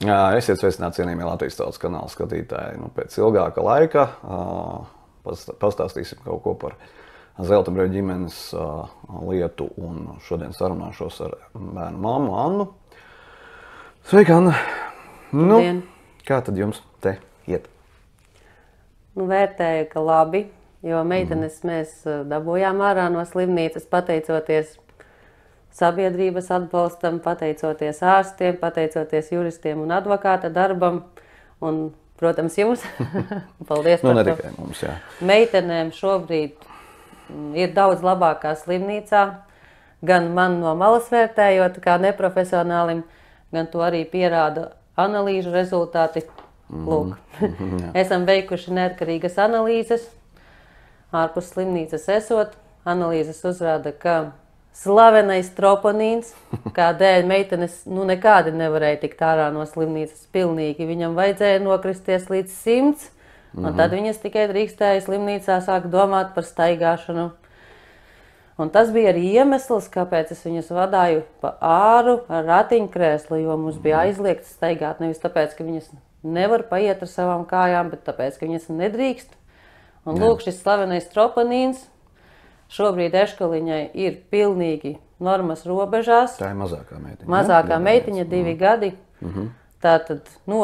Jā, esiet sveicināti, cienījamie Latvijas Tautas kanāla skatītāji. Pēc ilgāka laika pastāstīsim kaut ko par Zeltabreļu ģimenes lietu. Un šodien sarunāšos ar bērnu mammu Annu. Sveika, Anna! Kā tad jums te iet? Vērtēju, ka labi, jo meitenes mēs dabūjām ārā no slimnīcas pateicoties sabiedrības atbalstam, pateicoties ārstiem, pateicoties juristiem un advokāta darbam. Un, protams, jums. Paldies par ne tikai mums, jā. Meitenēm šobrīd ir daudz labākā slimnīcā. Gan man no malas vērtējot kā neprofesionālim, gan to arī pierāda analīžu rezultāti. Lūk, esam veikuši neatkarīgas analīzes. Ārpus slimnīcas esot, analīzes uzrāda, ka slavenais troponīns, kādēļ meitenes nekādi nevarēja tikt ārā no slimnīcas pilnīgi. Viņam vajadzēja nokristies līdz 100, un tad viņas tikai drīkstēja slimnīcā sākt domāt par staigāšanu. Un tas bija arī iemesls, kāpēc es viņas vadāju pa āru ar ratiņkrēslu, jo mums bija aizliegts staigāt. Nevis tāpēc, ka viņas nevar paiet ar savām kājām, bet tāpēc, ka viņas nedrīkst. Un lūk, šis slavenais troponīns šobrīd Eškaliņai ir pilnīgi normas robežās. Tā ir mazākā meitiņa. Mazākā meitiņa, 2 gadi. Tātad no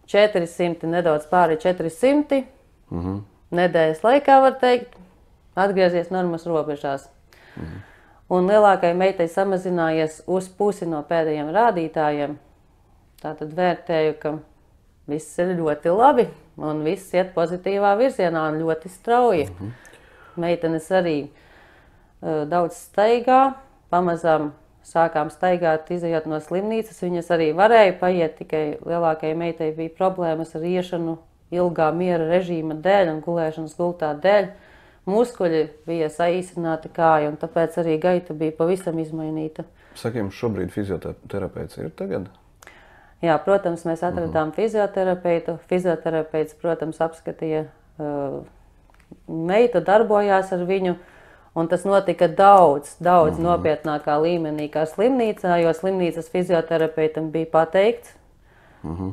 400, nedaudz pāri 400 nedēļas laikā, var teikt, atgriezies normas robežās. Un lielākai meitai samazinājies uz pusi no pēdējiem rādītājiem. Tātad vērtēju, ka viss ir ļoti labi un viss iet pozitīvā virzienā un ļoti strauji. Meitenes arī daudz staigā, pamazām sākām staigāt, izejot no slimnīcas. Viņas arī varēja paiet, tikai lielākajai meitai bija problēmas ar iešanu ilgā miera režīma dēļ un gulēšanas gultā dēļ. Muskuļi bija saīsināti kāja, un tāpēc arī gaita bija pavisam izmainīta. Saka, jums šobrīd fizioterapeits ir tagad? Jā, protams, mēs atradām fizioterapeitu. Fizioterapeits, protams, apskatīja meitu, darbojās ar viņu. Un tas notika daudz nopietnākā līmenī kā slimnīcā, jo slimnīcas fizioterapeitam bija pateikts,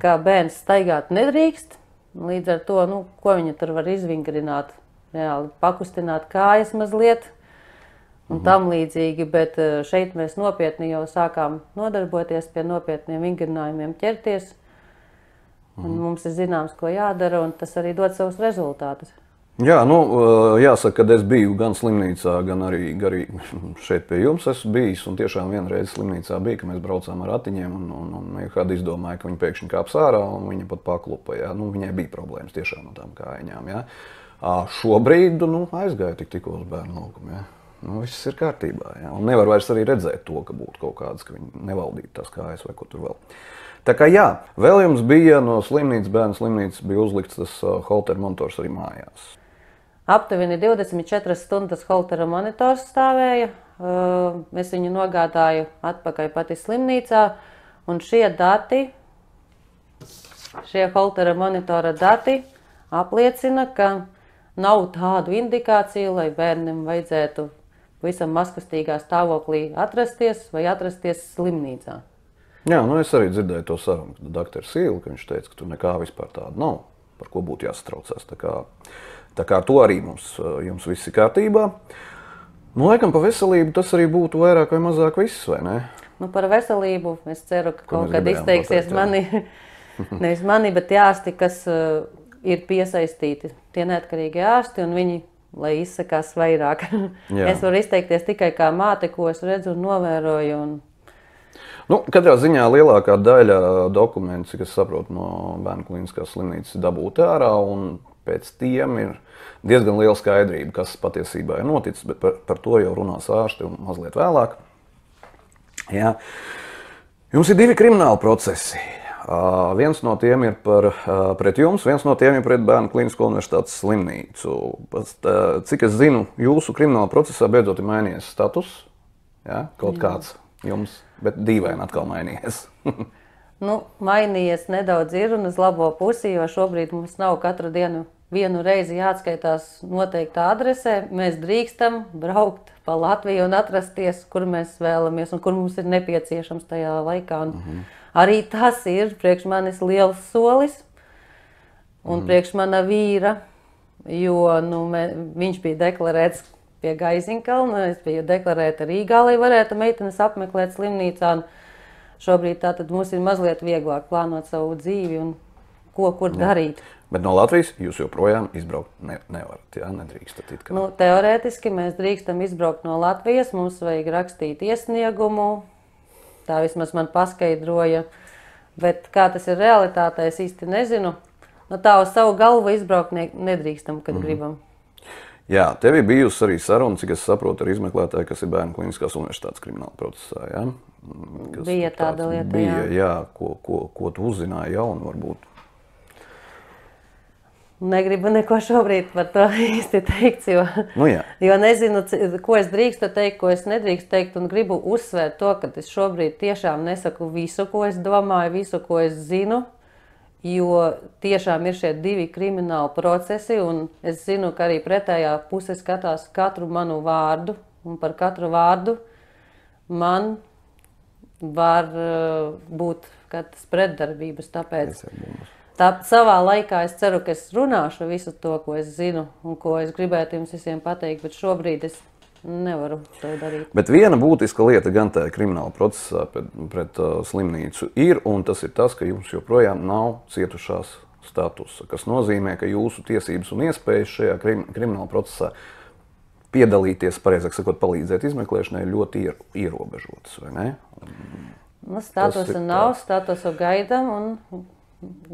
ka bērns staigāt nedrīkst. Līdz ar to, ko viņa tur var izvingrināt, reāli pakustināt kājas mazliet un tam līdzīgi. Bet šeit mēs nopietni jau sākām nodarboties pie nopietniem vingrinājumiem ķerties. Un mums ir zināms, ko jādara, un tas arī dod savus rezultātus. Jā, jāsaka, kad es biju gan slimnīcā, gan arī šeit pie jums esmu bijis. Un tiešām vienreiz slimnīcā bija, ka mēs braucām ar ratiņiem un kāda izdomāja, ka viņi pēkšņi kāps ārā un viņa pat paklupa. Jā. Viņai bija problēmas tiešām no tām kājiņām. Jā. Šobrīd aizgāja tikko uz bērnu laukumu. Jā. Viss ir kārtībā. Jā. Un nevar vairs arī redzēt to, ka būtu kaut kādas, ka viņi nevaldītu tās kājas vai ko tur vēl. Tā kā jā, vēl jums bija no slimnīcas, bērnu slimnīcas bija uzlikts tas holtera monitors arī mājās. Aptuveni 24 stundas holtera monitors stāvēja. Es viņu nogādāju atpakaļ pati slimnīcā. Un šie holtera monitora dati apliecina, ka nav tādu indikāciju, lai bērnam vajadzētu visam maskastīgā stāvoklī atrasties vai atrasties slimnīcā. Jā, es arī dzirdēju to sarunu, kad doktor Sīla, ka viņš teica, ka tur nekā vispār tāda nav, par ko būtu jāsatraucās. Tā kā to arī jums viss ir kārtībā. Laikam par veselību tas arī būtu vairāk vai mazāk viss, vai ne? Par veselību es ceru, ka kaut kad izteiksies nevis mani, bet ārsti, kas ir piesaistīti, tie neatkarīgi ārsti, un viņi, lai izsakās vairāk. Es varu izteikties tikai kā māte, ko es redzu un novēroju. Katrā ziņā lielākā daļa dokumentu, kas saprot no bērnu klīniskās slimnīcas, ir dabūti ārā, un pēc tiem ir diezgan liela skaidrība, kas patiesībā ir noticis, bet par to jau runās ārsti un mazliet vēlāk. Jā. Jums ir 2 krimināli procesi. Viens no tiem ir pret jums, viens no tiem ir pret Bērnu Klīnisko universitātes slimnīcu. Cik es zinu, jūsu krimināla procesā beidzot ir mainījies status, jā? Kaut kāds jums, bet dīvaini atkal mainījies. Mainījies nedaudz ir un uz labo pusi, jo šobrīd mums nav katru dienu vienu reizi jāatskaitās noteiktā adresē, mēs drīkstam braukt pa Latviju un atrasties, kur mēs vēlamies un kur mums ir nepieciešams tajā laikā. Un arī tas ir priekš manis liels solis un priekš mana vīra, jo viņš bija deklarēts pie Gaiziņkalna, es biju deklarēta Rīgā, lai varētu meitenes apmeklēt slimnīcā. Un šobrīd tātad mums ir mazliet vieglāk plānot savu dzīvi un kur darīt. Bet no Latvijas jūs joprojām izbraukt nevarat, jā? Nedrīkstat it kā? Teorētiski mēs drīkstam izbraukt no Latvijas, mums vajag rakstīt iesniegumu, tā vismaz man paskaidroja, bet kā tas ir realitātē, es īsti nezinu. Tā uz savu galvu izbraukt nedrīkstam, kad gribam. Jā, tev ir bijusi arī saruna, cik es saprotu, ar izmeklētāju, kas ir Bērnu Kliniskās universitātes krimināla procesā, jā? Bija tāda lieta, bija, jā. Ko tu uzzināji jaunu varbūt? Negribu neko šobrīd par to īsti teikt, jo nezinu, ko es drīkstu teikt, ko es nedrīkstu teikt, un gribu uzsvērt to, ka es šobrīd tiešām nesaku visu, ko es domāju, visu, ko es zinu, jo tiešām ir šie divi krimināli procesi, un es zinu, ka arī pretējā puse skatās katru manu vārdu, un par katru vārdu man var būt kādas pretdarbības, tāpēc savā laikā es ceru, ka es runāšu visu to, ko es zinu un ko es gribētu jums visiem pateikt, bet šobrīd es nevaru to darīt. Bet viena būtiska lieta gan tajā krimināla procesā pret slimnīcu ir, un tas ir tas, ka jums joprojām nav cietušās statusa, kas nozīmē, ka jūsu tiesības un iespējas šajā krimināla procesā piedalīties, pareizāk sakot, palīdzēt izmeklēšanai ļoti ierobežotas, vai ne? Statusa nav, statusu gaidam un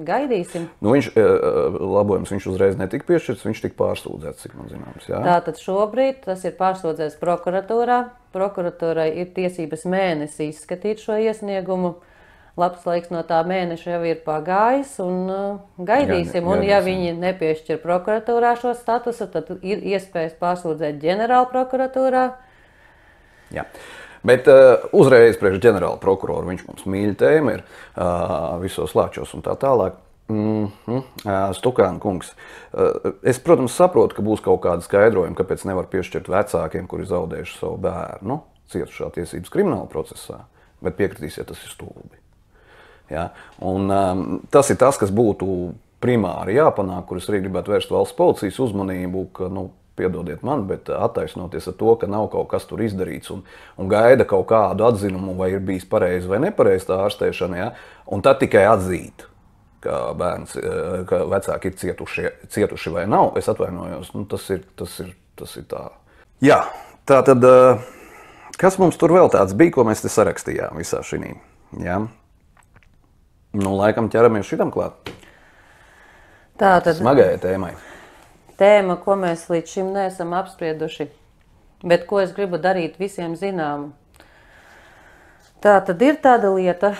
gaidīsim. Viņš uzreiz netika piešķirts, viņš tika pārsūdzēts, cik man zināms, jā? Tātad šobrīd tas ir pārsūdzēts prokuratūrā. Prokuratūrai ir tiesības mēnesi izskatīt šo iesniegumu. Labs laiks no tā mēneša jau ir pagājis un gaidīsim. Un ja viņi nepiešķir prokuratūrā šo statusu, tad ir iespējas pārsūdzēt ģenerāla prokuratūrā. Jā. Bet uzreiz priekš ģenerāla prokuroru, viņš mums mīļa tēma ir visos lāčos un tā tālāk. Stukāna kungs, es, protams, saprotu, ka būs kaut kāda skaidrojuma, kāpēc nevar piešķirt vecākiem, kuri zaudējuši savu bērnu cietušā tiesības krimināla procesā, bet piekritīsiet, tas ir stulbi. Ja? Un tas ir tas, kas būtu primāri jāpanāk, kur es arī gribētu vērst valsts policijas uzmanību, ka, piedodiet man, bet attaisnoties ar to, ka nav kaut kas tur izdarīts un gaida kaut kādu atzinumu, vai ir bijis pareizi vai nepareizi tā ārstēšana, ja? Un tad tikai atzīt, ka vecāki ir cietuši vai nav, es atvainojos, tas ir tā. Jā, tā tad, kas mums tur vēl tāds bija, ko mēs te sarakstījām visā šinī? Ja? Laikam ķeramies šitam klāt. Tātad. Smagajai tēmai. Tēma, ko mēs līdz šim neesam apsprieduši, bet ko es gribu darīt visiem zināmu. Tā tad ir tāda lieta,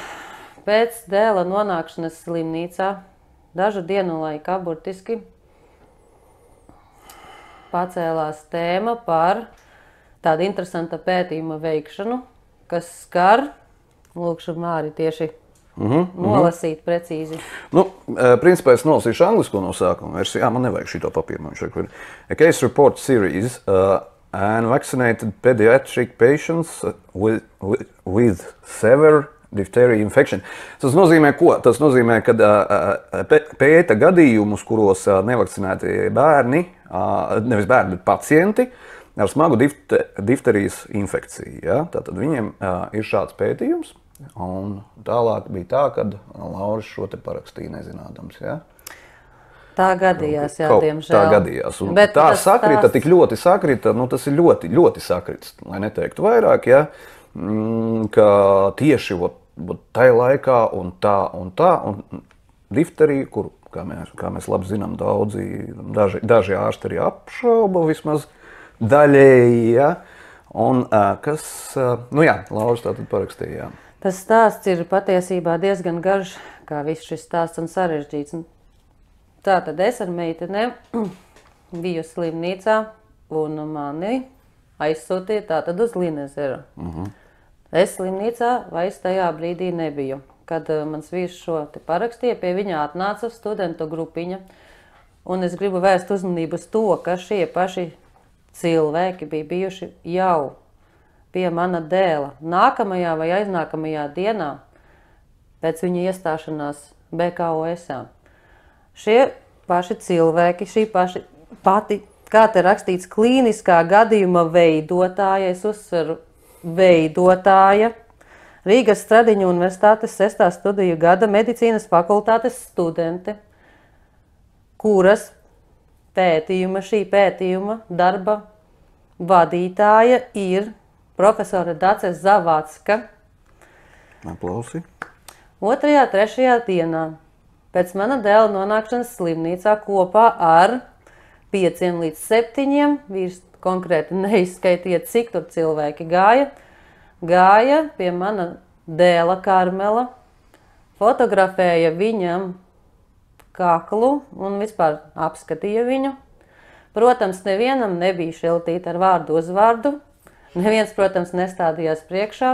pēc dēla nonākšanas slimnīcā, dažu dienu laikā burtiski pacēlās tēma par tādu interesanta pētījuma veikšanu, kas skar, lūkšu Māri tieši nolasīt precīzi. Principā es nolasīšu anglisko no sākuma versiju. Jā, man nevajag šito papīru. A case report series and vaccinated pediatric patients with severe diphtheria infection. Tas nozīmē ko? Tas nozīmē, ka pēta gadījumus, kuros nevakcinēti bērni, nevis bērni, bet pacienti ar smagu diphterijas infekciju. Ja? Tātad viņiem ir šāds pētījums. Un tālāk bija tā, kad Lauris šo te parakstīja nezinādams, ja? Tā gadījās, jā, diemžēl. Tā gadījās. Un bet tā sakrita, tik ļoti sakrita, tas ir ļoti, ļoti sakrits, lai neteiktu vairāk, ja? Ka tieši tajā laikā un tā, un difterija, kur, kā mēs labi zinām, daži ārsti arī apšauba vismaz daļēji, ja? Un kas, Lauris tātad parakstīja, jā. Tas stāsts ir patiesībā diezgan garš, kā viss šis stāsts un sarežģīts. Tātad es ar meitenēm biju slimnīcā un mani aizsūtīja tātad uz Linezeru. Es slimnīcā vairs tajā brīdī nebiju. Kad mans vīrs šo te parakstīja, pie viņa atnāca studentu grupiņa Un es gribu vērst uzmanību uz to, ka šie paši cilvēki bija bijuši jau pie mana dēla nākamajā vai aiznākamajā dienā pēc viņa iestāšanās BKOS-ā. Šie paši cilvēki, šī pati, kā te rakstīts, klīniskā gadījuma veidotāja, es uzsveru veidotāja, Rīgas Stradiņu universitātes 6. studiju gada medicīnas fakultātes studente, kuras šī pētījuma darba vadītāja ir profesora Dace Zavacka. Aplausi. 2. 3. dienā pēc mana dēla nonākšanas slimnīcā kopā ar 5 līdz 7, vīrs konkrēti neizskaitiet, cik tur cilvēki gāja pie mana dēla Karmela, fotografēja viņam kaklu un vispār apskatīja viņu. Protams, nevienam nebija šiltīta ar vārdu uzvārdu, neviens, protams, nestādījās priekšā.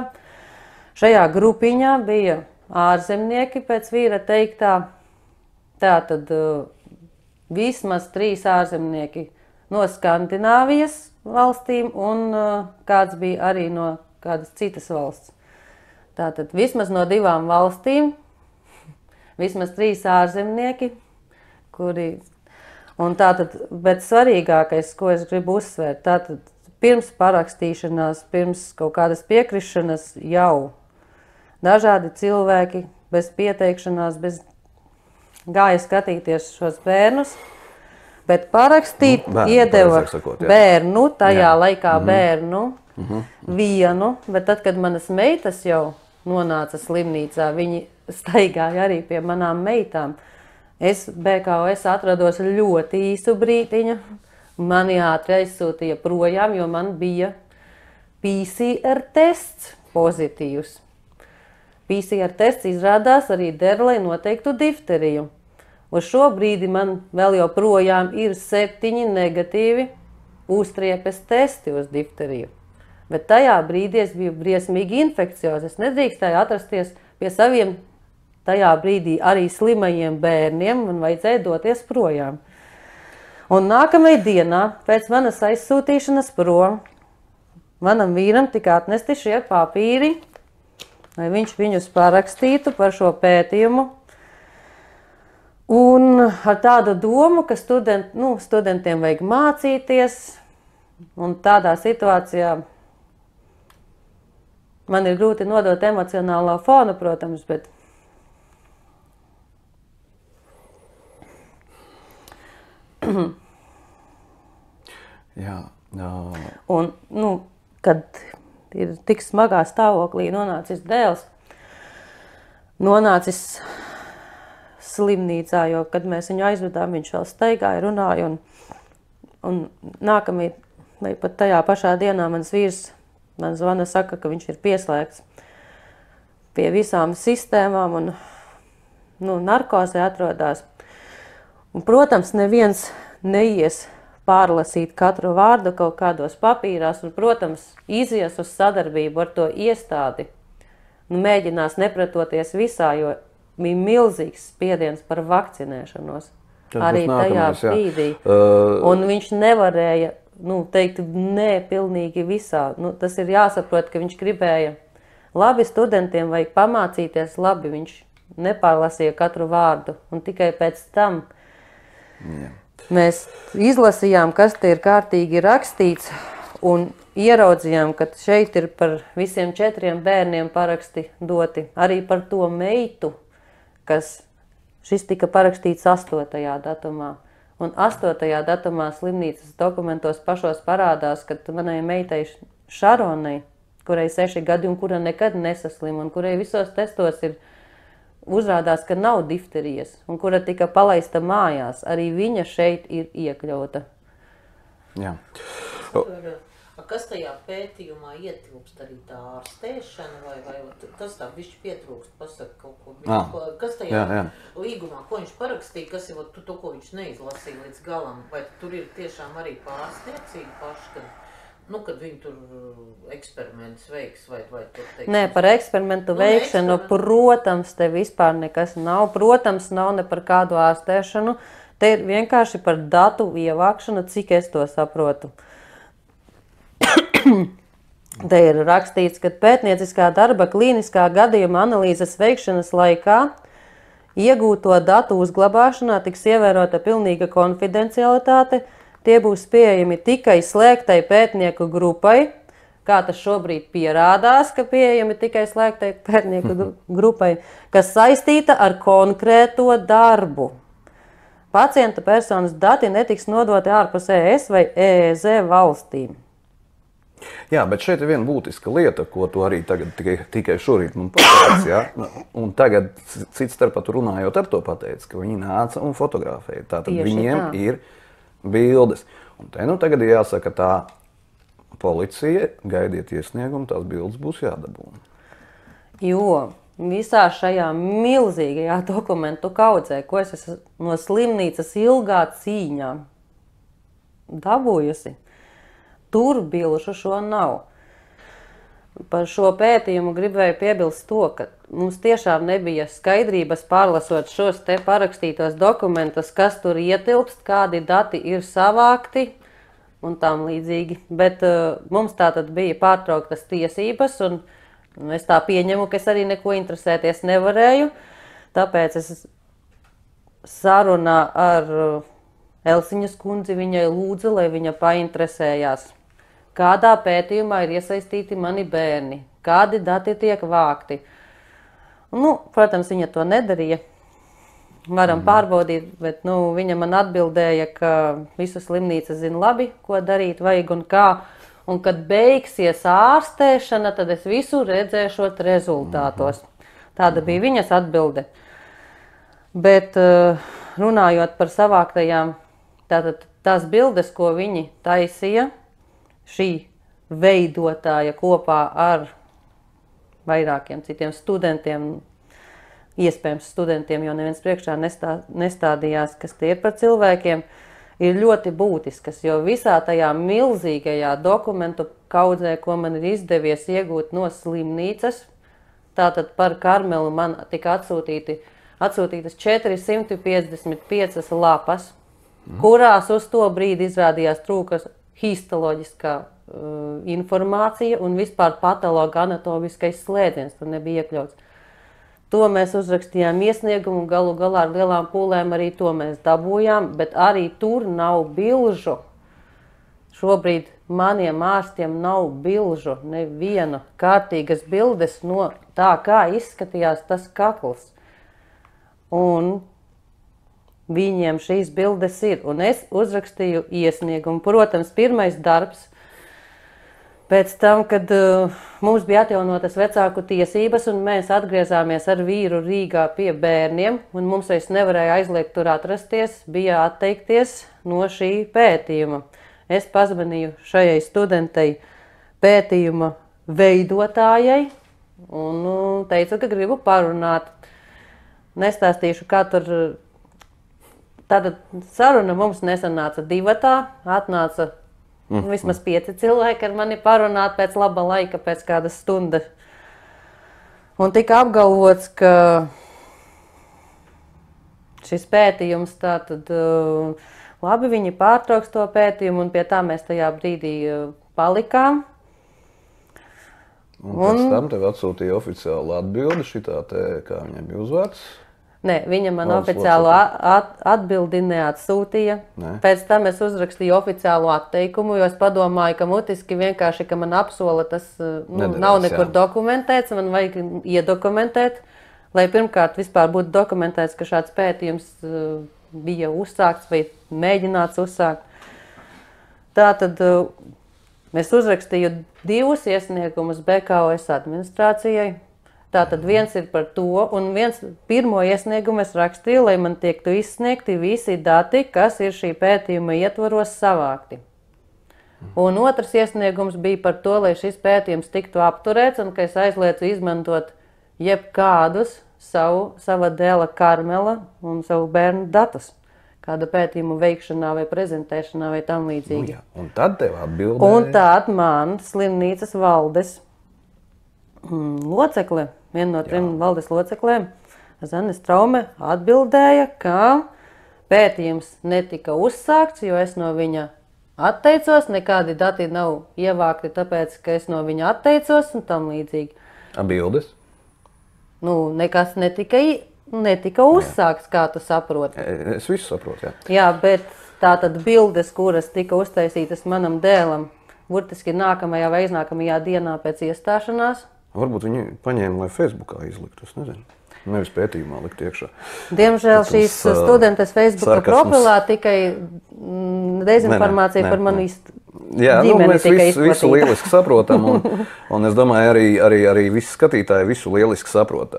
Šajā grupiņā bija ārzemnieki pēc vīra teiktā, tātad vismaz 3 ārzemnieki no Skandināvijas valstīm un kāds bija arī no kādas citas valsts. Tātad vismaz no 2 valstīm, vismaz 3 ārzemnieki, kuri, un tātad, bet svarīgākais, ko es gribu uzsvērt, tātad pirms parakstīšanās, pirms kaut kādas piekrišanas jau dažādi cilvēki bez pieteikšanās, gāja skatīties šos bērnus, bet parakstīt iedeva bērnu, tajā laikā bērnu, vienu, bet tad, kad manas meitas jau nonāca slimnīcā, viņi staigāja arī pie manām meitām. Es BKOS atrados ļoti īsu brītiņu, mani ātri aizsūtīja projām, jo man bija PCR tests pozitīvs. PCR tests izrādās arī der, lai noteiktu difteriju. Uz šo brīdi man vēl joprojām ir 7 negatīvi uztriepes testi uz difteriju. Bet tajā brīdī es biju briesmīgi infekcijos. Es nedrīkstēju atrasties pie saviem tajā brīdī arī slimajiem bērniem un vajadzēja doties projām. Un nākamajā dienā pēc manas aizsūtīšanas prom manam vīram tika atnesti šie papīri, lai viņš viņus parakstītu par šo pētījumu. Un ar tādu domu, ka studentiem vajag mācīties, un tādā situācijā man ir grūti nodot emocionālo fonu, protams, bet jā. Un, kad ir tik smagā stāvoklī nonācis dēls, nonācis slimnīcā, jo, kad mēs viņu aizvedām, viņš vēl staigāja, runāja, un nākamajā, vai pat tajā pašā dienā mans vīrs man zvana, saka, ka viņš ir pieslēgts pie visām sistēmām un narkozē atrodās. Un, protams, neviens neies pārlasīt katru vārdu kaut kādos papīrās un, protams, izies uz sadarbību ar to iestādi. Mēģinās nepretoties visā, jo bija milzīgs spiediens par vakcinēšanos. Arī tajā brīdī. Un viņš nevarēja teikt nē pilnīgi visā. Tas ir jāsaprot, ka viņš gribēja labi studentiem vajag pamācīties labi. Viņš nepārlasīja katru vārdu. Un tikai pēc tam mēs izlasījām, kas te ir kārtīgi rakstīts, un ieraudzījām, ka šeit ir par visiem 4 bērniem paraksti doti. Arī par to meitu, kas šis tika parakstīts 8. datumā. Un 8. datumā slimnīcas dokumentos pašos parādās, ka manai meitai Šaronai, kurai 6 gadi un kura nekad nesaslim, un kurai visos testos ir uzrādās, ka nav difterijas, un kura tika palaista mājās, arī viņa šeit ir iekļauta. Jā. Kas tajā pētījumā ietilpst arī tā ārstēšana, vai tas tā bišķi pietrūkst, pasaka kaut ko? Kas tajā līgumā, ko viņš parakstīja, kas ir to, ko viņš neizlasīja līdz galam, vai tur ir tiešām arī pārsniedzīgi paši, kad viņi tur eksperimentus veiks, vai tur teiks? Nē, par eksperimentu veikšanu, protams, te vispār nekas nav. Protams, nav ne par kādu ārstēšanu. Te ir vienkārši par datu ievākšanu, cik es to saprotu. Te ir rakstīts, ka pētnieciskā darba klīniskā gadījuma analīzes veikšanas laikā iegūto datu uzglabāšanā tiks ievērota pilnīga konfidencialitāte. Tie būs pieejami tikai slēgtai pētnieku grupai, kā tas šobrīd pierādās, ka pieejami tikai slēgtai pētnieku grupai, kas saistīta ar konkrēto darbu. Pacienta personas dati netiks nodoti ārpus ES vai EEZ valstīm. Jā, bet šeit ir viena būtiska lieta, ko tu arī tagad tikai šorīt man pateici, ja? Un tagad cits starpā tu runājot ar to pateici, ka viņi nāca un fotografēja. Tātad Tieši viņiem tā. ir bildes. Un te nu tagad ir jāsaka tā, policija, gaidiet iesniegumu, tās bildes būs jādabūna. Jo visā šajā milzīgajā dokumentu kaudzē, ko es esmu no slimnīcas ilgā cīņā dabūjusi, tur bilžu šo nav. Par šo pētījumu gribēju piebilst to, ka mums tiešām nebija skaidrības pārlasot šos te parakstītos dokumentus, kas tur ietilpst, kādi dati ir savākti un tam līdzīgi. Bet mums tātad bija pārtrauktas tiesības un es tā pieņemu, ka es arī neko interesēties nevarēju. Tāpēc es sarunā ar Elsiņas kundzi viņai lūdzu, lai viņa painteresējās. Kādā pētījumā ir iesaistīti mani bērni, kādi dati tiek vākti. Nu, protams, viņa to nedarīja. Varam pārbaudīt, bet viņa man atbildēja, ka visu slimnīca zina labi, ko darīt vajag un kā. Un kad beigsies ārstēšana, tad es visu redzēšot rezultātos. Tāda bija viņas atbilde. Bet runājot par savāktajām, tātad tās bildes, ko viņi taisīja, šī veidotāja kopā ar vairākiem citiem studentiem, iespējams studentiem, jo neviens priekšā nestādījās, kas tie ir par cilvēkiem, ir ļoti būtiskas, jo visā tajā milzīgajā dokumentu kaudzē, ko man ir izdevies iegūt no slimnīcas, tātad par Karmelu man tika atsūtītas 455 lapas, kurās uz to brīdi izrādījās trūkas histoloģiskā informācija un vispār patologa anatomiskais slēdziens tur nebija iekļauts. To mēs uzrakstījām iesniegumu, galu galā ar lielām pūlēm arī to mēs dabūjām, bet arī tur nav bilžu. Šobrīd maniem ārstiem nav bilžu, neviena kārtīgas bildes no tā, kā izskatījās tas kakls. Un viņiem šīs bildes ir, un es uzrakstīju iesniegumu. Protams, pirmais darbs, pēc tam, kad mums bija atjaunotas vecāku tiesības, un mēs atgriezāmies ar vīru Rīgā pie bērniem, un mums vairs nevarēja aizliegt tur atrasties, bija atteikties no šī pētījuma. Es pazvanīju šajai studentei pētījuma veidotājai, un teicu, ka gribu parunāt. Nestāstīšu, kā tur. Tātad saruna mums nesanāca divatā, atnāca vismaz 5 cilvēki ar mani parunāt pēc laba laika, pēc kādas stundas. Un tika apgalvots, ka šis pētījums tātad, labi, viņi pārtrauks to pētījumu, un pie tā mēs tajā brīdī palikām. Un pēc tam tev atsūtīja oficiālu atbildi šitā te, kā viņai bija uzvārds? Nē, viņa man oficiālu atbildi neatsūtīja. Pēc tam es uzrakstīju oficiālu atteikumu, jo es padomāju, ka mutiski vienkārši, ka man apsola, tas nav nekur dokumentēts, man vajag iedokumentēt, lai pirmkārt vispār būtu dokumentēts, ka šāds pētījums bija uzsākts vai mēģināts uzsākt. Tātad es uzrakstīju 2 iesniegumus BKOS administrācijai. Tātad viens ir par to, un pirmo iesniegumu es rakstīju, lai man tiektu izsniegti visi dati, kas ir šī pētījuma ietvaros savākti. Un otrs iesniegums bija par to, lai šis pētījums tiktu apturēts, un ka es aizliecu izmantot jebkādus sava dēla Karmela un savu bērnu datus, kāda pētījuma veikšanā vai prezentēšanā vai tam līdzīgi. Un tad tev atbildēja? Un tad man slimnīcas valdes locekle, viena no 3 valdes locekļiem, Zane Straume, atbildēja, ka pētījums netika uzsākts, jo es no viņa atteicos, nekādi dati nav ievākti, tāpēc, ka es no viņa atteicos un tam līdzīgi. Bildes? Nu, nekas netika uzsākts, kā tu saproti. Es visu saprotu, jā. Jā, bet tātad bildes, kuras tika uztaisītas manam dēlam, burtiski nākamajā vai iznākamajā dienā pēc iestāšanās. Varbūt viņi paņēma, lai Facebookā izliktu, es nezinu. Nevis pētījumā likt iekšā. Diemžēl šīs studentes Facebooka profilā tikai dezinformācija par manu ģimeni mēs tika visu lieliski saprotam, un es domāju, arī visi skatītāji visu lieliski saprot.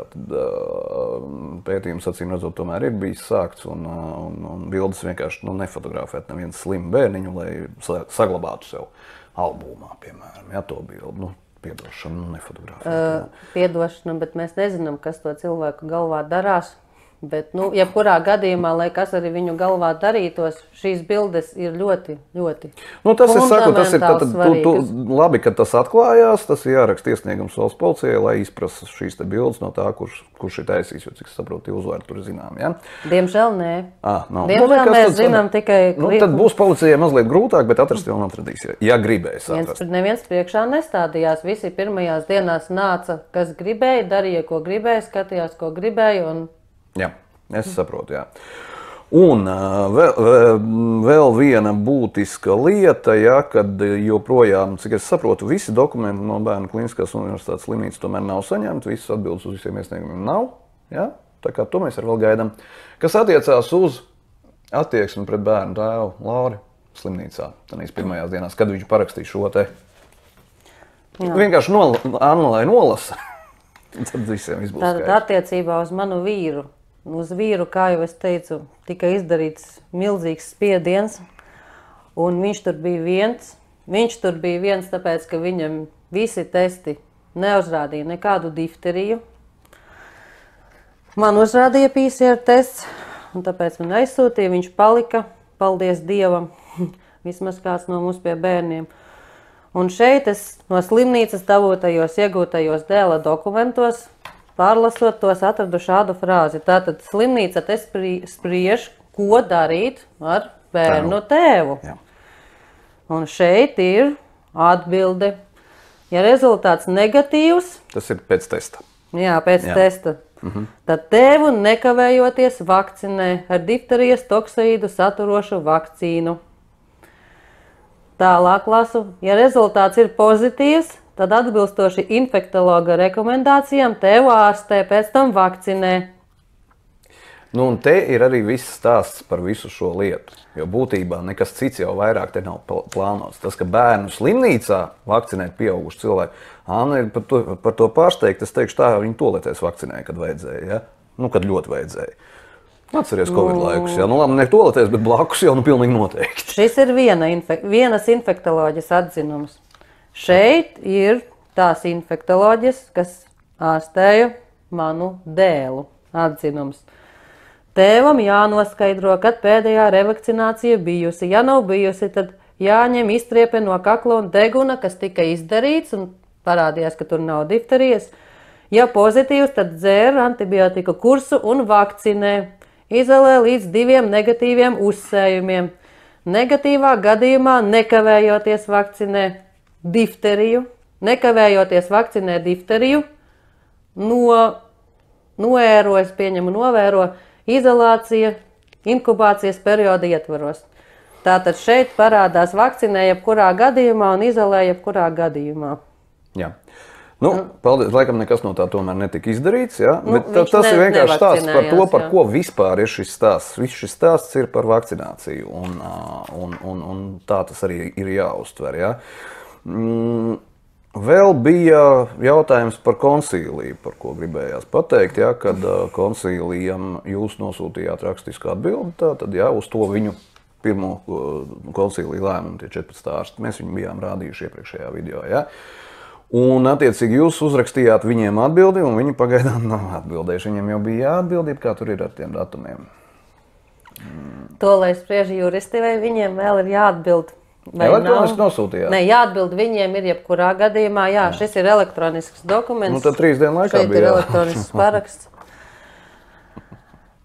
Pētījums, acīm redzot, tomēr ir bijis sākts, un bildes vienkārši nefotografēt neviens slimu bērniņu, lai saglabātu sev albumā, piemēram, ja to bildu. Piedošana, nefotografēt. Piedošana, bet mēs nezinām, kas to cilvēku galvā darās. Bet, jebkurā gadījumā, lai kas arī viņu galvā darītos, šīs bildes ir ļoti, ļoti tas es saku, tas ir labi, ka tas atklājās, tas ir jāraksta iesniegums valsts policijai, lai izprasa šīs te bildes no tā, kurš ir taisījis, jo cik es saprotu, tie uzvārdi tur ir zinām, ja? Diemžēl nē. Nav. Diemžēl mēs zinām tikai... Tad būs policijai mazliet grūtāk, bet atrast jau atradīs, ja gribēs atrast. Neviens priekšā nestādījās, visi pirmajās dienās nāca, kas gribēja, darīja, ko gribēja, skatījās, ko gribēja un... Jā, es saprotu, jā. Un vēl viena būtiska lieta, ja, kad joprojām, cik es saprotu, visi dokumenti no Bērnu Kliniskās universitātes slimnīcas tomēr nav saņemti, visas atbildes uz visiem iesniegumiem nav, ja? Tā kā to mēs vēl gaidām. Kas attiecās uz attieksmi pret bērnu tēvu Lauri slimnīcā, tanīs pirmajās dienās, kad viņš parakstīja šo te. Vienkārši Anna, lai nolasa, tad visiem viss būs skaidrs. Tātad attiecībā uz manu vīru. Uz vīru, kā jau es teicu, tika izdarīts milzīgs spiediens, un viņš tur bija viens, tāpēc, ka viņam visi testi neuzrādīja nekādu difteriju. Man uzrādīja PCR tests, un tāpēc man aizsūtīja, viņš palika, paldies Dievam, vismaz kāds no mums pie bērniem. Un šeit es no slimnīcas iegūtajos dēla dokumentos, pārlasot tos, atradu šādu frāzi. Tātad slimnīca te spriež, ko darīt ar bērnu tēvu. Jā. Un šeit ir atbilde. Ja rezultāts negatīvs... Tas ir pēc testa. Jā, pēc testa. Tad tēvu nekavējoties vakcinē ar difterijas toksoīdu saturošu vakcīnu. Tālāk lasu. Ja rezultāts ir pozitīvs, tad atbilstoši infektologa rekomendācijām tevu ārstē, pēc tam vakcinē. Un te ir arī viss stāsts par visu šo lietu, jo būtībā nekas cits jau vairāk te nav plānots. Tas, ka bērnu slimnīcā vakcinēt pieaugušu cilvēku, Anna ir par to pārsteigta, es teikšu tā, viņi toletēs vakcinēja, kad vajadzēja, ja? Kad ļoti vajadzēja. Atceries Covid laikus, ja? Labi, ne toletēs, bet blakus jau pilnīgi noteikti. Šis ir vienas infektoloģijas atzinums. Šeit ir tās infektoloģijas, kas ārstēja manu dēlu atzinums. Tēvam jānoskaidro, kad pēdējā revakcinācija bijusi. Ja nav bijusi, tad jāņem izstriepe no kakla un deguna, kas tika izdarīts un parādījās, ka tur nav difterijas. Ja pozitīvs, tad dzēr antibiotika kursu un vakcinē. Izolē līdz 2 negatīviem uzsējumiem. Negatīvā gadījumā nekavējoties vakcinē difteriju, novēro izolācija inkubācijas perioda ietvaros. Tātad šeit parādās vakcinē jebkurā gadījumā un izolē jebkurā gadījumā. Jā. Paldies, laikam nekas no tā tomēr netika izdarīts, ja? Bet tas ir vienkārši stāsts par to, par ko vispār ir šis stāsts. Viss šis stāsts ir par vakcināciju, un tā tas arī ir jāuztver, ja? Vēl bija jautājums par konsīliju, par ko gribējās pateikt, ja, kad konsīlijam jūs nosūtījāt rakstisku atbildi, tātad, ja, uz to viņu pirmo konsīliju lēmumu, tie 14 ārsti, mēs viņu bijām rādījuši iepriekšējā video, ja. Un, attiecīgi, jūs uzrakstījāt viņiem atbildi, un viņi pagaidām nav atbildējuši. Viņiem jau bija jāatbildība, kā tur ir ar tiem datumiem. To, lai spriež juristi, vai viņiem vēl ir jāatbild? Elektroniski nosūtījāt? Nē, jāatbild viņiem ir jebkurā gadījumā. Jā, šis ir elektronisks dokuments. Nu, tad 3 dienu laikā šeit bija. Ir elektronisks paraksts.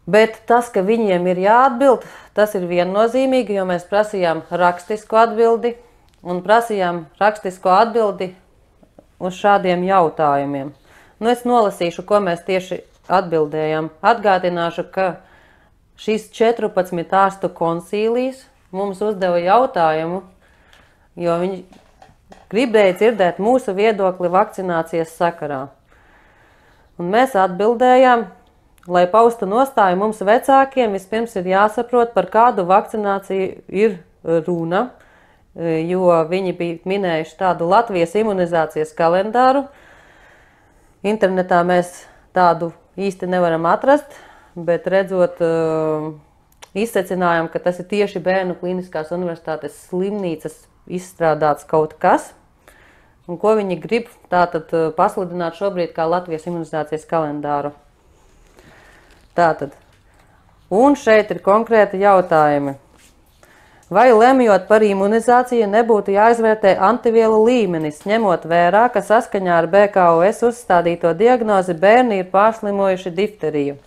Bet tas, ka viņiem ir jāatbild, tas ir viennozīmīgi, jo mēs prasījām rakstisku atbildi un prasījām rakstisku atbildi uz šādiem jautājumiem. Nu, es nolasīšu, ko mēs tieši atbildējām. Atgādināšu, ka šīs 14 ārstu konsīlijas mums uzdeva jautājumu, jo viņi gribēja dzirdēt mūsu viedokli vakcinācijas sakarā. Un mēs atbildējām, lai paustu nostāju mums vecākiem, vispirms ir jāsaprot, par kādu vakcināciju ir runa, jo viņi bija minējuši tādu Latvijas imunizācijas kalendāru. Internetā mēs tādu īsti nevaram atrast, bet redzot, izsecinājām, ka tas ir tieši Bērnu Kliniskās universitātes slimnīcas izstrādāts kaut kas, un ko viņi grib tātad pasludināt šobrīd kā Latvijas imunizācijas kalendāru. Tātad. Un šeit ir konkrēti jautājumi. Vai lemjot par imunizāciju nebūtu jāizvērtē antivielu līmenis, ņemot vērā, ka saskaņā ar BKOS uzstādīto diagnozi bērni ir pārslimojuši difteriju?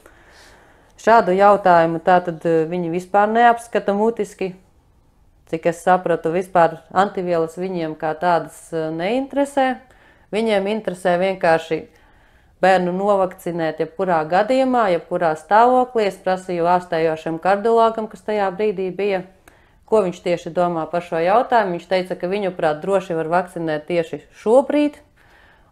Šādu jautājumu tātad viņi vispār neapskata mutiski. Cik es sapratu, vispār antivielas viņiem kā tādas neinteresē. Viņiem interesē vienkārši bērnu novakcinēt jebkurā gadījumā, jebkurā stāvoklī. Es prasīju ārstējošam kardiologam, kas tajā brīdī bija, ko viņš tieši domā par šo jautājumu. Viņš teica, ka viņuprāt droši var vakcinēt tieši šobrīd.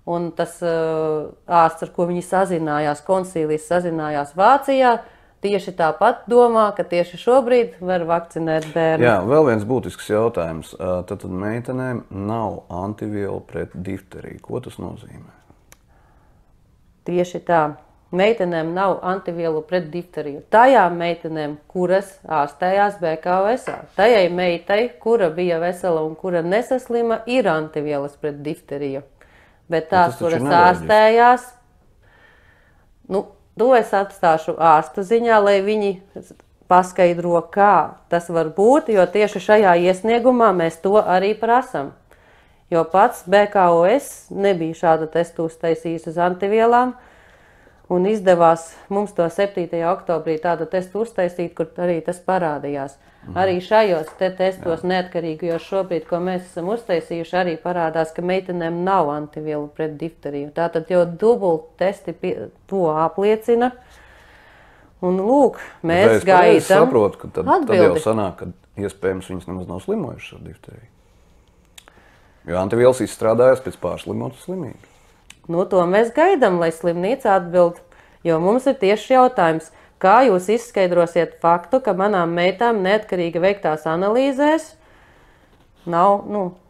Un tas ārsts, ar ko viņi sazinājās, konsīlijas sazinājās Vācijā, tieši tāpat domā, ka tieši šobrīd var vakcinēt bērnu. Jā, vēl viens būtisks jautājums. Tad meitenēm nav antivielu pret difteriju. Ko tas nozīmē? Tieši tā. Meitenēm nav antivielu pret difteriju. Tajām meitenēm, kuras ārstējās BKOS-ā. Tajai meitai, kura bija vesela un kura nesaslima, ir antivielas pret difteriju. Bet tās, kuras ārstējās, to es atstāšu ārstu ziņā, lai viņi paskaidro, kā tas var būt, jo tieši šajā iesniegumā mēs to arī prasam. Jo pats BKOS nebija šādu testu uztaisījis uz antivielām, un izdevās mums to 7. oktobrī tādu testu uztaisīt, kur arī tas parādījās. Arī šajos testos neatkarīgajos šobrīd, ko mēs esam uztaisījuši, arī parādās, ka meitenēm nav antivielu pret difteriju. Tātad jau dubult testi to apliecina. Un lūk, mēs gaidām Es saprotu, ka tad jau sanāk, ka iespējams viņas nemaz nav slimojušas ar difteriju. Jo antivielas izstrādājas pēc pārslimotas slimības. Nu, to mēs gaidām, lai slimnīca atbild, jo mums ir tieši jautājums, kā jūs izskaidrosiet faktu, ka manām meitām neatkarīgi veiktās analīzēs nav,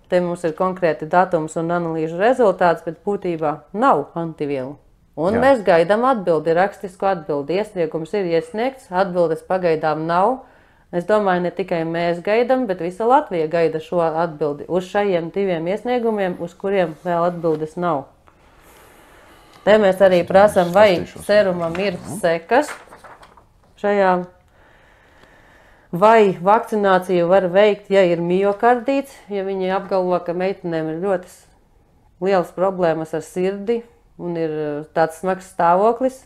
te mums ir konkrēti datums un analīžu rezultāts, bet būtībā nav antivielu. Un mēs gaidām atbildi, rakstisku atbildi. Iesniegums ir iesniegts, atbildes pagaidām nav. Es domāju, ne tikai mēs gaidām, bet visa Latvija gaida šo atbildi uz šajiem 2 iesniegumiem, uz kuriem vēl atbildes nav. Te mēs arī prasām, vai serumam ir sekas šajā, vai vakcināciju var veikt, ja ir miokardīts, ja viņi apgalvo, ka meitenēm ir ļoti lielas problēmas ar sirdi un ir tāds smags stāvoklis.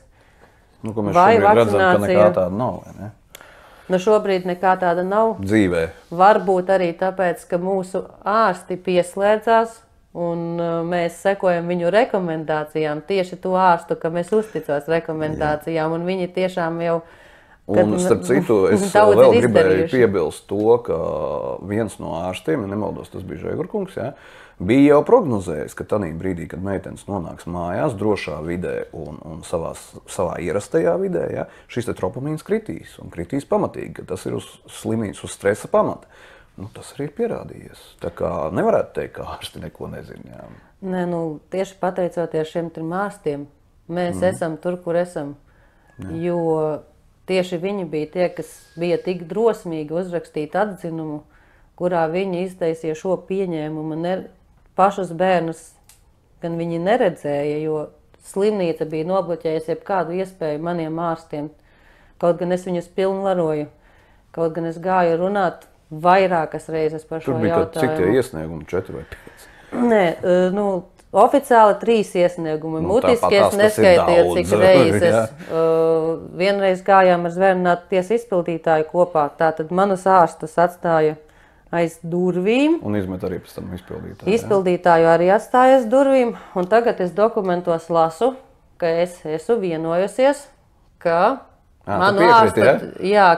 Ko mēs šobrīd redzam, ka nekā tāda nav, vai ne? Šobrīd nekā tāda nav. Dzīvē. Varbūt arī tāpēc, ka mūsu ārsti pieslēdzās un mēs sekojam viņu rekomendācijām, tieši to ārstu, ka mēs uzticos rekomendācijām, un viņi tiešām jau... Un, starp citu, es vēl gribēju piebilst to, ka viens no ārstiem, ja nemaldos, tas bija Žēgurkungs, bija jau prognozējis, ka tanī brīdī, kad meitenes nonāks mājās, drošā vidē un savā ierastajā vidē, šis te tropamīns kritīs, un kritīs pamatīgi, ka tas ir uz slimības, uz stresa pamata. Tas arī ir pierādījies. Tā kā nevarētu teikt, ka ārsti neko nezina. Nē, tieši pateicoties šiem 3 ārstiem, mēs esam tur, kur esam. Jo tieši viņi bija tie, kas bija tik drosmīgi uzrakstīt atzinumu, kurā viņi iztaisīja šo pieņēmumu. Pašus bērnus gan viņi neredzēja, jo slimnīca bija nobloķējusi jebkādu iespēju maniem ārstiem. Kaut gan es viņus pilnvaroju, kaut gan es gāju runāt vairākas reizes par šo jautājumu. Tur bija cik tie iesniegumi, 4 vai 5? Nē, oficiāli 3 iesniegumi. Mutiskies neskaitiet, cik reizes. Vienreiz gājām ar zvērnātu tiesu izpildītāju kopā. Tātad manus ārstus atstāja aiz durvīm. Un izmet arī pēc tam izpildītāju. Izpildītāju arī atstāja aiz durvīm. Un tagad es dokumentos lasu, ka es esmu vienojusies, ka manu ārstu,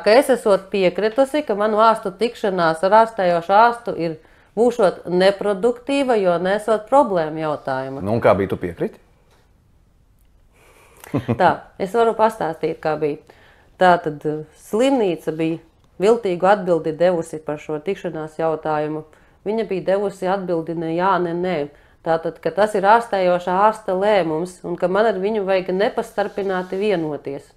ka es esmu piekritusi, ka manu ārstu tikšanās ar ārstējošu ārstu ir būšot neproduktīva, jo nesot problēmu jautājumu. Nu, un kā bija, tu piekriti? Tā, es varu pastāstīt, kā bija. Tātad slimnīca bija viltīgu atbildi devusi par šo tikšanās jautājumu. Viņa bija devusi atbildi ne jā, ne nē. Tātad, ka tas ir ārstējošā ārsta lēmums un ka man ar viņu vajag nepastarpināti vienoties.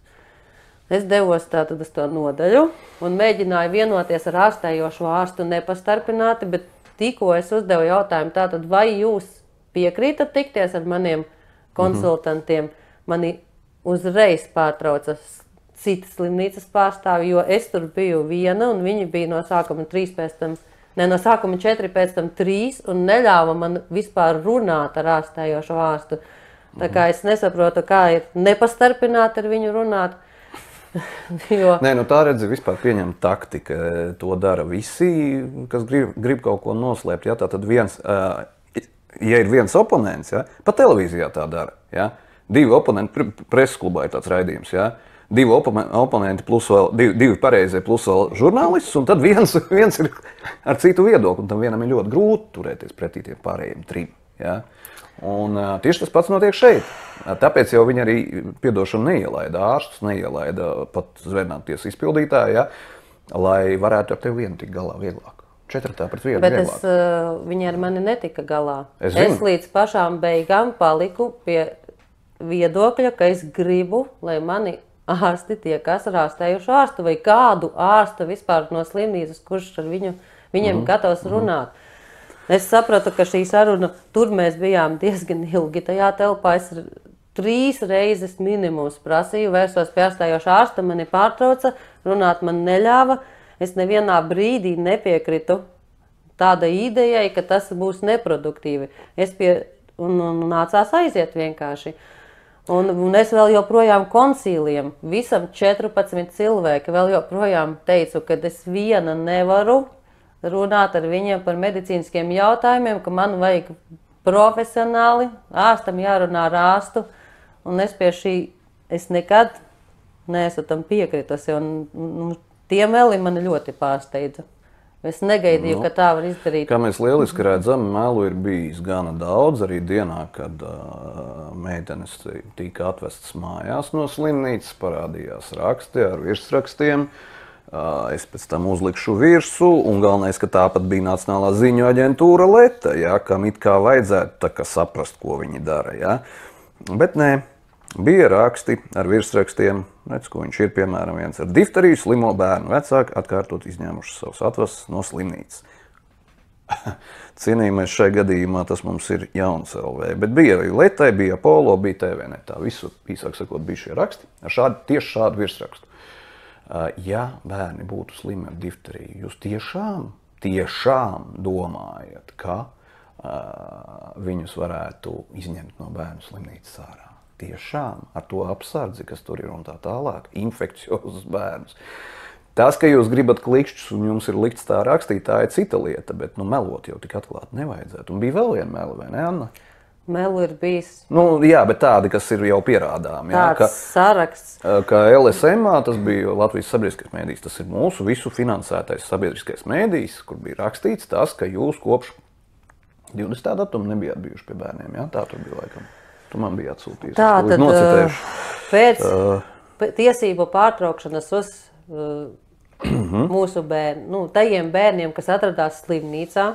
Es devos tātad uz to nodaļu un mēģināju vienoties ar ārstējošo ārstu nepastarpināti, bet tikko es uzdevu jautājumu, tātad vai jūs piekrītat tikties ar maniem konsultantiem, mani uzreiz pārtrauca citas slimnīcas pārstāvi, jo es tur biju viena un viņi bija no sākuma 3 pēc tam, no sākuma 4 pēc tam 3 un neļāva man vispār runāt ar ārstējošo ārstu. Tā kā es nesaprotu, kā ir nepastarpināt ar viņu runāt. Nē, nu tā redzi vispār pieņem taktika. To dara visi, kas grib kaut ko noslēpt. Ja? Tātad viens, ja ir viens oponents, ja? Pa televīzijā tā dara. Ja? 2 oponenti, preses klubā ir tāds raidījums, ja? 2 oponenti plus vēl, 2 pareizie plus vēl žurnālists, un tad viens ir ar citu viedokli, un tam vienam ir ļoti grūti turēties pretī tiem pārējiem 3. Ja? Un tieši tas pats notiek šeit. Tāpēc jau viņi arī piedošanu neielaida, ārstus neielaida pat zvērnātu tiesu izpildītāju, ja? Lai varētu ar tevi vienu tik galā vieglāk. 4 pret 1 Bet vieglāk. Viņi ar mani netika galā. Es līdz pašām beigām paliku pie viedokļa, ka es gribu, lai mani ārsti tiekās ar ārstējušu ārstu vai kādu ārstu vispār no slimnīcas, kurš ar viņiem gatavs runāt. Es sapratu, ka šī saruna, tur mēs bijām diezgan ilgi tajā telpā. Es 3 reizes minimums prasīju, vērsos pie ārstējoša ārsta, mani pārtrauca, runāt man neļāva. Es nevienā brīdī nepiekritu tādai idejai, ka tas būs neproduktīvi. Un nācās aiziet vienkārši. Un es vēl joprojām konsīliem, visam 14 cilvēki, vēl joprojām teicu, ka es viena nevaru runāt ar viņiem par medicīniskiem jautājumiem, ka man vajag profesionāli, ārstam jārunā ar ārstu, un es pie šī, es nekad neesmu tam piekritusi, un tie meli mani ļoti pārsteidza. Es negaidīju, ka tā var izdarīt. Kā mēs lieliski redzam, melu ir bijis gana daudz, arī dienā, kad meitenes tika atvestas mājās no slimnīcas, parādījās raksti ar virsrakstiem. Es pēc tam uzlikšu virsū, un galvenais, ka tāpat bija Nacionālā ziņu aģentūra Leta, ja, kam it kā vajadzētu tā kā saprast, ko viņi dara. Ja. Bet nē, bija raksti ar virsrakstiem, redz, ko viņš ir, piemēram, viens ar difteriju slimo bērnu vecāki atkārtot izņēmuši savus atvestus no slimnīcas. Cienījamais šai gadījumā tas mums ir Jauns LV, bet bija arī Letai, bija Apollo, bija TVNetā, visu, īsāk sakot, bija šie raksti ar tieši šādu virsrakstu. Ja bērni būtu slimi ar difteriju, jūs tiešām domājat, ka viņus varētu izņemt no bērnu slimnīcas ārā? Tiešām ar to apsardzi, kas tur ir un tā tālāk, infekciozus bērnus. Tas, ka jūs gribat klikšķus un jums ir likts tā rakstīt, tā ir cita lieta, bet melot jau tik atklāti nevajadzētu. Un bija vēl viena meli, vai ne, Anna? Melu ir bijis. Jā, bet tādi, kas ir jau pierādām. Tāds saraksts. Ka LSM, tas bija Latvijas sabiedriskais mēdījis, tas ir mūsu visu finansētais sabiedriskais mēdījis, kur bija rakstīts tas, ka jūs kopš 20. datuma nebijāt bijuši pie bērniem. Jā? Tā tur bija laikam. Tu man bija atsūtījis. Tātad pēc tiesību pārtraukšanas uz mūsu bērnu, tajiem bērniem, kas atradās slimnīcā,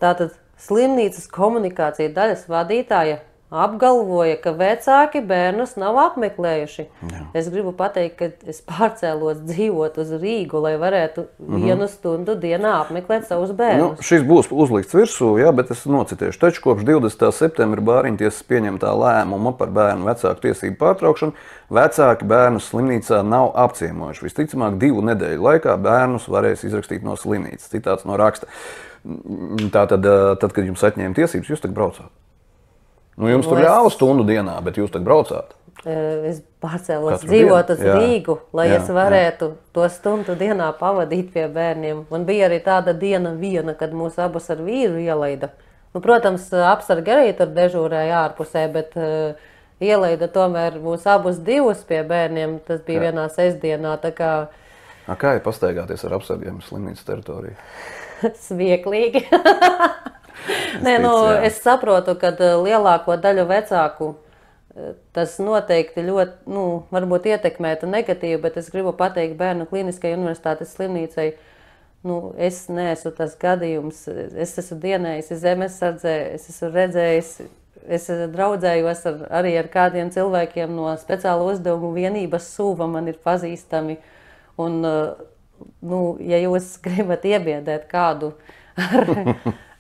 tātad slimnīcas komunikācija daļas vadītāja apgalvoja, ka vecāki bērnus nav apmeklējuši. Jā. Es gribu pateikt, ka es pārcēlos dzīvot uz Rīgu, lai varētu 1 stundu dienā apmeklēt savus bērnus. Šis būs uzlikts virsū, jā, bet es nocitēšu. Taču kopš 20. septembra Bāriņtiesas pieņemtā lēmuma par bērnu vecāku tiesību pārtraukšanu vecāki bērnus slimnīcā nav apciemojuši. Visticamāk, 2 nedēļu laikā bērnus varēs izrakstīt no slimnīcas. Citāts no raksta. Tātad, kad jums atņēma tiesības, jūs tagad braucāt? Nu, jums tur ļāva stundu dienā, bet jūs tagad braucāt? Es pārcēlos dzīvot uz Rīgu, lai es varētu to stundu dienā pavadīt pie bērniem. Man bija arī tāda diena viena, kad mūs abus ar vīru ielaida. Nu, protams, apsargi arī tur dežūrēja ārpusē, bet ielaida tomēr mūs abus divus pie bērniem. Tas bija vienā sestdienā. Kā ir pastaigāties ar apsargiem slimnīcas teritorijā? Smieklīgi. Nē, es saprotu, ka lielāko daļu vecāku tas noteikti ļoti, varbūt ietekmētu negatīvi, bet es gribu pateikt Bērnu klīniskajai universitātes slimnīcai, es neesmu tas gadījums, es esmu dienējis zemesardzē, es esmu redzējis, es draudzējos arī ar kādiem cilvēkiem no speciāla uzdevumu vienības SUVA, man ir pazīstami, un, ja jūs gribat iebiedēt kādu ar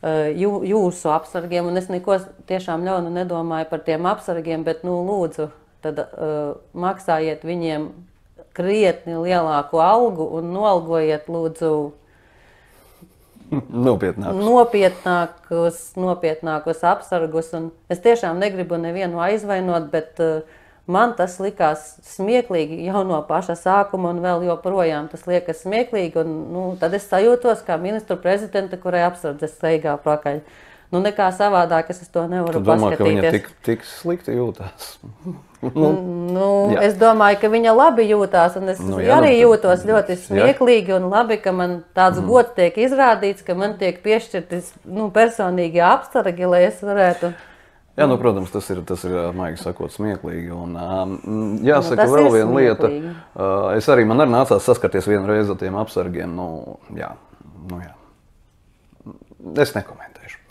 jūsu apsargiem, un es neko tiešām ļaunu nedomāju par tiem apsargiem, bet, lūdzu, tad maksājiet viņiem krietni lielāku algu un noalgojiet, lūdzu, nopietnākus apsargus. Un es tiešām negribu nevienu aizvainot, bet man tas likās smieklīgi jau no paša sākuma, un vēl joprojām tas liekas smieklīgi. Un, tad es sajūtos kā ministru prezidenta, kurai apsardzes steigā pakaļ. Nekā savādāk es to nevaru paskatīties. Tu domā, ka viņa tik slikti jūtās? Es domāju, ka viņa labi jūtās, un es arī jūtos ļoti smieklīgi un labi, ka man tāds gods tiek izrādīts, ka man tiek piešķirtis personīgi apsargi, lai es varētu... Jā, protams, tas ir maigi sakot, smieklīgi. Un, jāsaka, vēl viena lieta. Man arī nācās saskarties vienu reizi ar tiem apsargiem. Es nekomentēšu.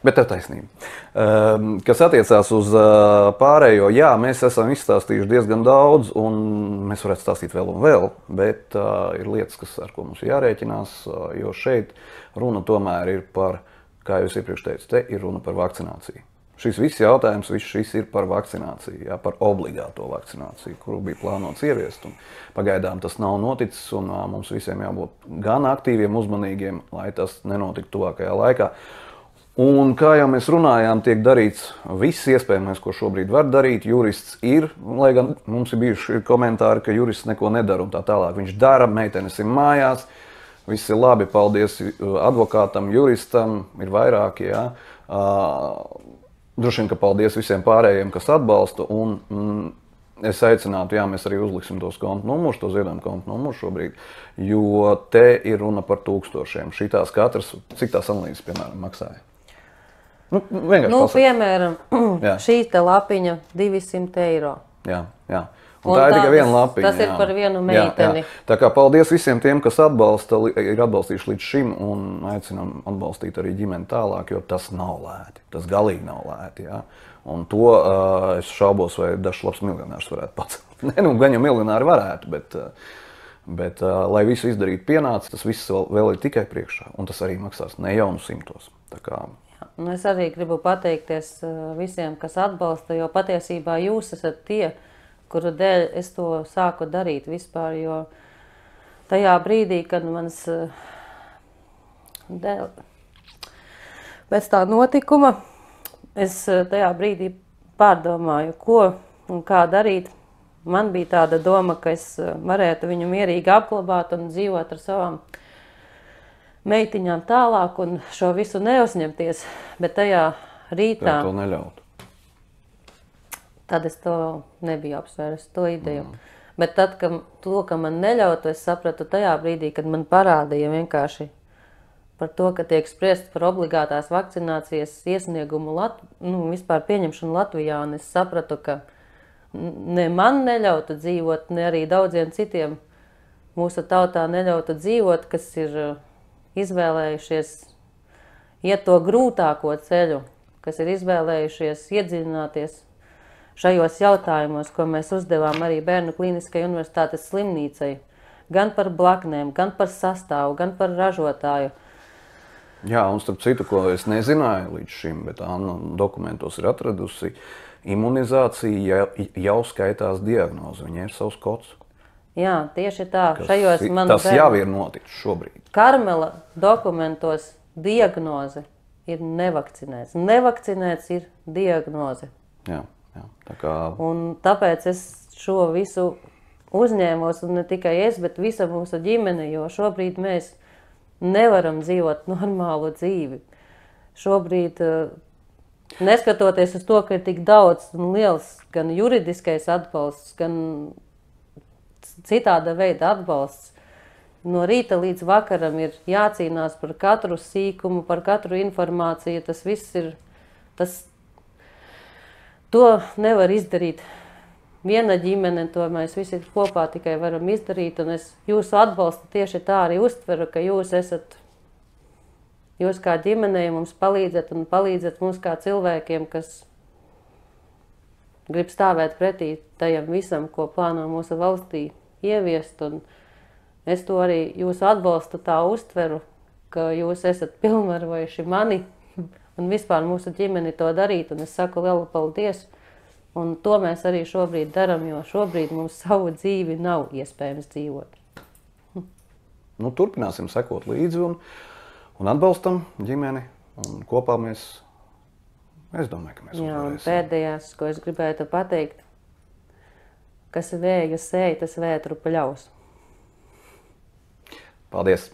Bet tev taisnība. Kas attiecās uz pārējo, mēs esam izstāstījuši diezgan daudz, un mēs varētu stāstīt vēl un vēl, bet ir lietas, ar ko mums jārēķinās, jo šeit runa tomēr ir par, kā jūs iepriekš teicu, te ir runa par vakcināciju. Šis viss jautājums, šis ir par vakcināciju, par obligāto vakcināciju, kuru bija plānots ieviest. Pagaidām tas nav noticis, un mums visiem jābūt gan aktīviem, uzmanīgiem, lai tas nenotiktu tuvākajā laikā. Un, kā jau mēs runājām, tiek darīts viss iespējamais, ko šobrīd var darīt. Jurists ir, lai gan mums ir bijuši komentāri, ka jurists neko nedara un tā tālāk. Viņš dara, meitenes ir mājās, viss ir labi, paldies advokātam, juristam, ir vairāki, Droši vien, ka paldies visiem pārējiem, kas atbalsta, un es aicinātu, mēs arī uzliksim tos kontu numurus, to ziedojumu kontu numurus šobrīd, jo te ir runa par tūkstošiem. Šitās katras, cik tās analīzes, piemēram, maksāja? Piemēram, šī te lapiņa 200 eiro. Jā. Un tā ir tikai viena lapiņa. Tas ir par vienu meiteni. Tā kā paldies visiem tiem, kas ir atbalstījuši līdz šim, un aicinām atbalstīt arī ģimeni tālāk, jo tas nav lēti. Tas galīgi nav lēti. Un to es šaubos, vai dažs labs miljonārs varētu pacelt. Gan jau miljonāri varētu, bet lai visu izdarītu pienācis, tas viss vēl ir tikai priekšā. Un tas arī maksās ne jaunu simtos. Es arī gribu pateikties visiem, kas atbalsta, jo patiesībā jūs esat tie, kuru dēļ es to sāku darīt vispār, jo tajā brīdī, kad mans dēļ pēc tā notikuma, es tajā brīdī pārdomāju, ko un kā darīt. Man bija tāda doma, ka es varētu viņu mierīgi apglabāt un dzīvot ar savām meitiņām tālāk un šo visu neuzņemties, bet tajā rītā... To neļaut. Tad es to nebiju apsvērs, to ideju. Bet tad, ka man neļautu, es sapratu tajā brīdī, kad man parādīja vienkārši par to, ka tiek spriest par obligātās vakcinācijas iesniegumu, vispār pieņemšanu Latvijā, un es sapratu, ka ne man neļautu dzīvot, ne arī daudziem citiem mūsu tautā neļautu dzīvot, kas ir izvēlējušies iet to grūtāko ceļu, kas ir izvēlējušies iedziļināties šajos jautājumos, ko mēs uzdevām arī Bērnu klīniskajai universitātes slimnīcai, gan par blaknēm, gan par sastāvu, gan par ražotāju. Jā, un starp citu, ko es nezināju līdz šim, bet Anna dokumentos ir atradusi, imunizācija jau skaitās diagnoze, viņai ir savs kods. Jā, tieši tā. Tas jau ir noticis šobrīd. Karmela dokumentos diagnoze ir nevakcinēts. Nevakcinēts ir diagnoze. Jā, tā kā... Un tāpēc es šo visu uzņēmos, un ne tikai es, bet visa mūsu ģimene, jo šobrīd mēs nevaram dzīvot normālu dzīvi. Šobrīd, neskatoties uz to, ka ir tik daudz un liels gan juridiskais atbalsts, gan citāda veida atbalsts, no rīta līdz vakaram ir jācīnās par katru sīkumu, par katru informāciju. Tas viss ir, to nevar izdarīt viena ģimene, to mēs visi kopā tikai varam izdarīt, un es jūsu atbalstu tieši tā arī uztveru, ka jūs kā ģimenei mums palīdzat un palīdzat mums kā cilvēkiem, kas grib stāvēt pretī tajam visam, ko plāno mūsu valstī ieviest, un es to arī jūsu atbalstu tā uztveru, ka jūs esat pilnvarojuši mani un vispār mūsu ģimeni to darīt, un es saku lielu paldies. Un to mēs arī šobrīd daram, jo šobrīd mums savu dzīvi nav iespējams dzīvot. Nu, turpināsim sekot līdzi un atbalstam ģimeni, un kopā mēs, es domāju, ka mēs Jā, un uzvarēsim. pēdējās, ko es gribētu pateikt, kas vēju sēj, tas vētru pļaus. Paldies!